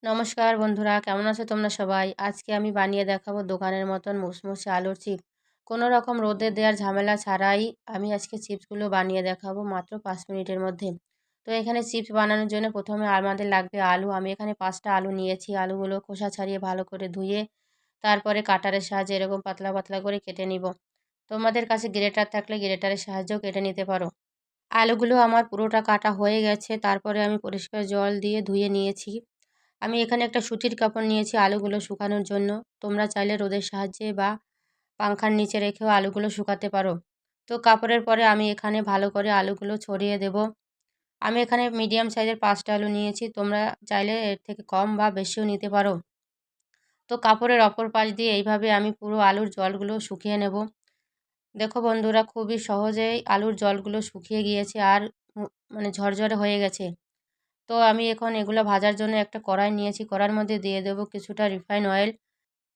নমস্কার বন্ধুরা, কেমন আছো তোমরা সবাই? আজকে আমি বানিয়ে দেখাবো দোকানের মতন মুসমুসে আলুর চিপস। কোনো রকম রোদে দেওয়ার ঝামেলা ছাড়াই আমি আজকে চিপসগুলো বানিয়ে দেখাবো মাত্র 5 মিনিটের মধ্যে। তো এখানে চিপস বানানোর জন্য প্রথমে আমাদের লাগবে আলু। আমি এখানে 5টা আলু নিয়েছি। আলুগুলো খোসা ছাড়িয়ে ভালো করে ধুয়ে তারপরে কাটারের সাহায্যে এরকম পাতলা পাতলা করে কেটে নিব। তোমাদের কাছে গ্রেটার থাকলে গ্রেটারের সাহায্যেও কেটে নিতে পারো। আলুগুলো আমার পুরোটা কাটা হয়ে গেছে। তারপরে আমি পরিষ্কার জল দিয়ে ধুয়ে নিয়েছি। আমি এখানে একটা সুতির কাপড় নিয়েছি আলুগুলো শুকানোর জন্য। তোমরা চাইলে রোদের সাহায্যে বা পাংখার নিচে রেখেও আলুগুলো শুকাতে পারো। তো কাপড়ের পরে আমি এখানে ভালো করে আলুগুলো ছড়িয়ে দেব। আমি এখানে মিডিয়াম সাইজের 5টা আলু নিয়েছি। তোমরা চাইলে এর থেকে কম বা বেশিও নিতে পারো। তো কাপড়ের অপর পাশ দিয়ে এইভাবে আমি পুরো আলুর জলগুলো শুকিয়ে নেব। দেখো বন্ধুরা, খুবই সহজেই আলুর জলগুলো শুকিয়ে গিয়েছে আর মানে ঝরঝরে হয়ে গেছে। তো আমি এখন এগুলো ভাজার জন্য একটা কড়াই নিয়েছি। কড়াইয়ের মধ্যে দিয়ে দেবো কিছুটা রিফাইন অয়েল।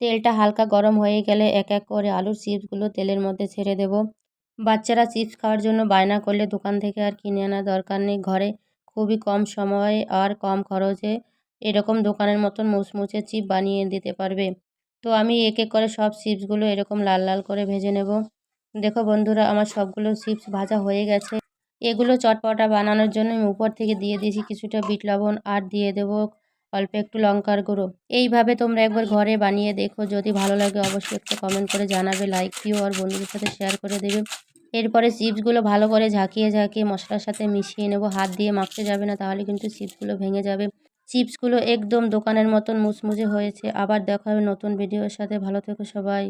তেলটা হালকা গরম হয়ে গেলে এক এক করে আলুর চিপসগুলো তেলের মধ্যে ছেড়ে দেব। বাচ্চারা চিপস খাওয়ার জন্য বায়না করলে দোকান থেকে আর কিনে আনার দরকার নেই। ঘরে খুবই কম সময়ে আর কম খরচে এরকম দোকানের মতন মুচমুচে চিপ বানিয়ে দিতে পারবে। তো আমি এক এক করে সব চিপসগুলো এরকম লাল লাল করে ভেজে নেব। দেখো বন্ধুরা, আমার সবগুলো চিপস ভাজা হয়ে গেছে। এগুলো চটপটা বানানোর জন্য আমি উপর থেকে দিয়ে দিয়েছি কিছুটা বিট লবণ আর দিয়ে দেবো অল্প একটু লঙ্কার গুঁড়ো। এইভাবে তোমরা একবার ঘরে বানিয়ে দেখো। যদি ভালো লাগে অবশ্যই একটা কমেন্ট করে জানাবে, লাইক দিও আর বন্ধুদের সাথে শেয়ার করে দেবে। এরপরে চিপসগুলো ভালো করে ঝাঁকিয়ে ঝাঁকিয়ে মশলার সাথে মিশিয়ে নেব। হাত দিয়ে মাখতে যাবে না, তাহলে কিন্তু চিপসগুলো ভেঙে যাবে। চিপসগুলো একদম দোকানের মতন মুচমুচে হয়েছে। আবার দেখা হবে নতুন ভিডিওর সাথে। ভালো থেকো সবাই।